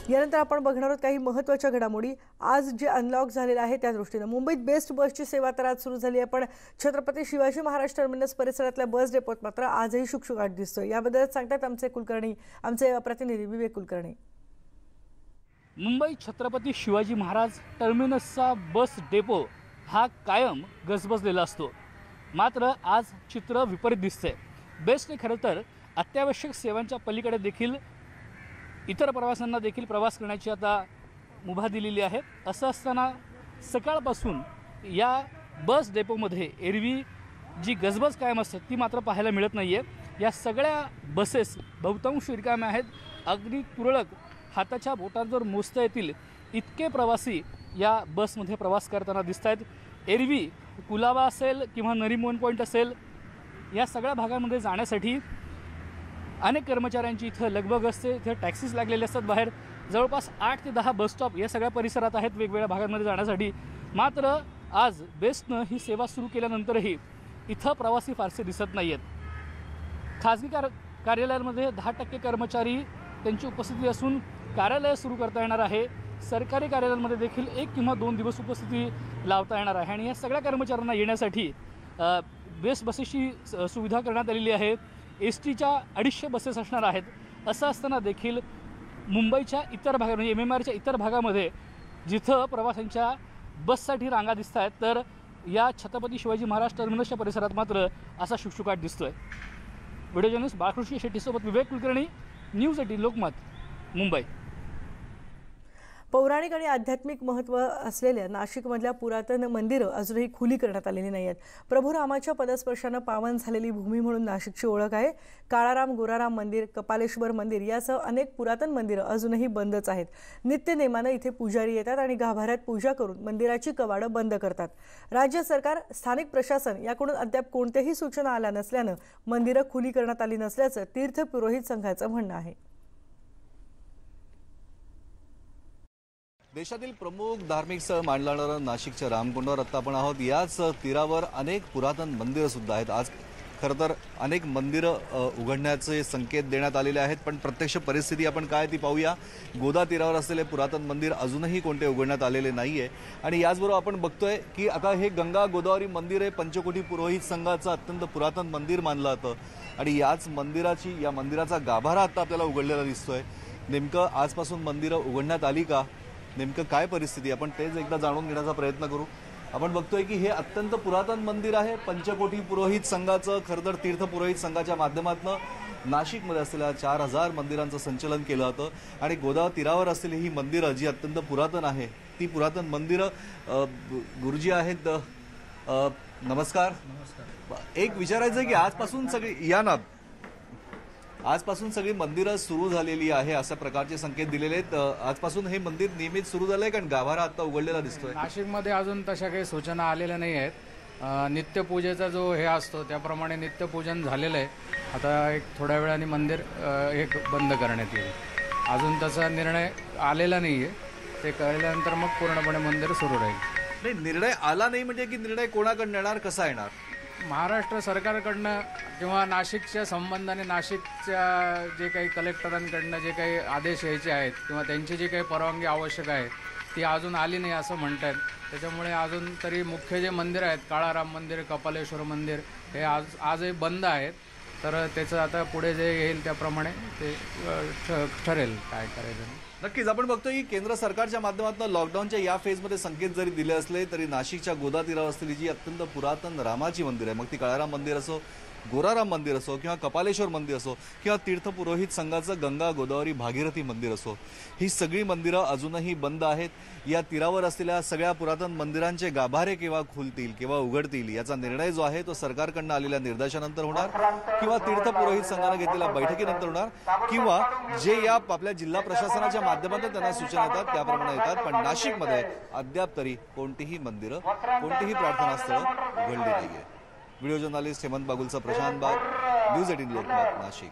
यानंतर आपण बघणार आहोत काही महत्त्वाच्या घडामोडी। आज जे अनलॉक झालेलं आहे त्या दृष्टीने मुंबईत बेस्ट बसची सेवा तर आज सुरू झाली आहे, पण छत्रपती शिवाजी महाराज टर्मिनस परिसरातल्या बस डेपोत मात्र आजही शुकशुकाट दिसतोय। याबद्दल सांगतात आमचे कुलकर्णी, आमचे प्रतिनिधी विवेक कुलकर्णी। मुंबई छत्रपती शिवाजी महाराज टर्मिनसचा बस डेपो हा कायम गजबजलेला असतो, मात्र आज चित्र विपरीत दिसतंय। बेस्टने खरं तर अत्यावश्यक सेवांच्या पलीकडे देखील इतर प्रवाशांना देखील प्रवास करण्याची आता मुभा दिलेली आहे। असं असताना सकाळपासून या बस डेपोमध्ये एरवी जी गजबज कायम असते ती मात्र पाहायला मिळत नाहीये। या सगळ्या बसेस बहुतांश रिकाम्या आहेत। अगदी तुरळक हाताच्या बोटांवर मोजता येतील इतके प्रवासी या बसमध्ये प्रवास करताना दिसत आहेत। एरवी कुलाबा असेल किंवा नरीमन पॉईंट असेल या सगळ्या भागांमध्ये जाण्यासाठी अनेक कर्मचाऱ्यांची इथं लगबग असते। इथे टॅक्सीज लागलेले असतात बाहेर। जवळपास 8 ते 10 बस स्टॉप या सगळ्या परिसरात आहेत वेगवेगळ्या भागांमध्ये जाण्यासाठी। मात्र आज बेस्टनं ही सेवा सुरू केल्यानंतरही इथं प्रवासी फारसे दिसत नाही आहेत। खाजगी कार्यालयांमध्ये 10% कर्मचारी त्यांची उपस्थिती असून कार्यालय सुरू करता येणार आहे। सरकारी कार्यालयांमध्ये देखील 1 किंवा 2 दिवस उपस्थिती लावता येणार आहे आणि या सगळ्या कर्मचाऱ्यांना येण्यासाठी बेस्ट बसेसची सुविधा करण्यात आलेली आहे। एसटीच्या 250 बसेस असणार आहेत। असं असताना देखील मुंबईच्या इतर भागात म्हणजे MMRच्या इतर भागामध्ये जिथं प्रवाशांच्या बससाठी रांगा दिसत आहेत, तर या छत्रपती शिवाजी महाराज टर्मिनसच्या परिसरात मात्र असा शुकशुकाट दिसतोय। व्हिडिओ जर्नलिस्ट बाळकृष्ण शेट्टीसोबत विवेक कुलकर्णी, न्यूज 18 लोकमत, मुंबई। पौराणिक आणि आध्यात्मिक महत्त्व असलेल्या नाशिकमधल्या पुरातन मंदिरं अजूनही खुली करण्यात आलेली नाही आहेत। प्रभू रामाच्या पदस्पर्शानं पावन झालेली भूमी म्हणून नाशिकची ओळख आहे। काळाराम गोराराम मंदिर, कपालेश्वर मंदिर यासह अनेक पुरातन मंदिरं अजूनही बंदच आहेत। नित्यनेमानं इथे पुजारी येतात आणि गाभाऱ्यात पूजा करून मंदिराची कवाडं बंद करतात। राज्य सरकार, स्थानिक प्रशासन याकडून अद्याप कोणत्याही सूचना आल्या नसल्यानं मंदिरं खुली करण्यात आली नसल्याचं तीर्थ पुरोहित संघाचं म्हणणं आहे। देशातील प्रमुख धार्मिक स्थळ मानलं जाणारं नाशिकच्या रामकुंडावर आता आपण आहोत। याच तीरावर अनेक पुरातन मंदिरं सुद्धा आहेत। आज खरं तर अनेक मंदिरं उघडण्याचे संकेत देण्यात आलेले आहेत, पण प्रत्यक्ष परिस्थिती आपण काय ती पाहूया। गोदा तीरावर असलेले पुरातन मंदिर अजूनही कोणते उघडण्यात आलेले नाहीये आणि याचबरोबर आपण बघतोय की आता हे गंगा गोदावरी मंदिर हे पंचकोटी पुरोहित संघाचं अत्यंत पुरातन मंदिर मानलं जातं आणि याच या मंदिराचा गाभारा आता आपल्याला उघडलेला दिसतोय। नेमकं आजपासून मंदिरं उघडण्यात आली का, नेमकं काय परिस्थिती, आपण तेच एकदा जाणून घेण्याचा प्रयत्न करू। आपण बघतोय की हे अत्यंत पुरातन मंदिर आहे पंचकोटी पुरोहित संघाचं। खरं तर तीर्थ पुरोहित संघाच्या माध्यमातून नाशिकमध्ये असलेल्या 4000 मंदिरांचं संचलन केलं जातं आणि गोदावरी तीरावर असलेली ही मंदिरं जी अत्यंत पुरातन आहे ती पुरातन मंदिरं गुरुजी आहेत। नमस्कार। एक विचारायचं आहे की आजपासून सगळी मंदिरं सुरू झालेली आहे अशा प्रकारचे संकेत दिलेले आहेत। आजपासून हे मंदिर नियमित सुरू झालंय कारण गाभारा आता उघडलेला दिसतोय। नाशिकमध्ये अजून तशा काही सूचना आलेल्या नाही आहेत। नित्यपूजेचा जो हे असतो त्याप्रमाणे नित्यपूजन झालेलं आहे। आता एक थोड्या वेळाने मंदिर एक बंद करण्यात येईल। अजून तसा निर्णय आलेला नाही आहे, ते कळल्यानंतर मग पूर्णपणे मंदिर सुरू राहील। नाही, निर्णय आला नाही म्हणजे की निर्णय कोणाकडून येणार, कसा येणार? महाराष्ट्र सरकारकडनं किंवा नाशिकच्या संबंधाने नाशिकच्या जे काही कलेक्टरांकडनं जे काही आदेश यायचे आहेत किंवा त्यांची जी काही परवानगी आवश्यक आहे ती अजून आली नाही असं म्हणतात। त्याच्यामुळे अजून तरी मुख्य जे मंदिर आहेत, काळाराम मंदिर, कपालेश्वर मंदिर हे आजही बंद आहेत। तर त्याचं आता पुढे जे येईल त्याप्रमाणे ते ठरेल काय करायचं। नक्कीच आपण बघतोय की केंद्र सरकारच्या माध्यमातून लॉकडाऊनच्या या फेजमध्ये संकेत जरी दिले असले तरी नाशिकच्या गोदा तीरावर असलेली जी अत्यंत पुरातन रामाची मंदिर आहे, मग ती काळाराम मंदिर असो, गोराराम मंदिर असो किंवा कपालेश्वर मंदिर असो किंवा तीर्थ पुरोहित संघाचं गंगा गोदावरी भागीरथी मंदिर असो, ही सगळी मंदिरं अजूनही बंद आहेत। या तीरावर असलेल्या सगळ्या पुरातन मंदिरांचे गाभारे केव्हा खुलतील, केव्हा उघडतील याचा निर्णय जो आहे तो सरकारकडून आलेल्या निर्देशानंतर होणार किंवा तीर्थ पुरोहित संघाने घेतलेल्या बैठकीनंतर होणार किंवा जे या आपल्या जिल्हा प्रशासनाच्या माध्यमातून त्यांना सूचना येतात त्याप्रमाणे येतात। पण नाशिकमध्ये अद्याप तरी कोणतीही मंदिरं, कोणतीही प्रार्थनास्थळं उघडली नाहीये। व्हिडिओ जर्नलिस्ट हेमंत बागुलचा प्रशांत बाग, न्यूज 18 लोकमत, नाशिक।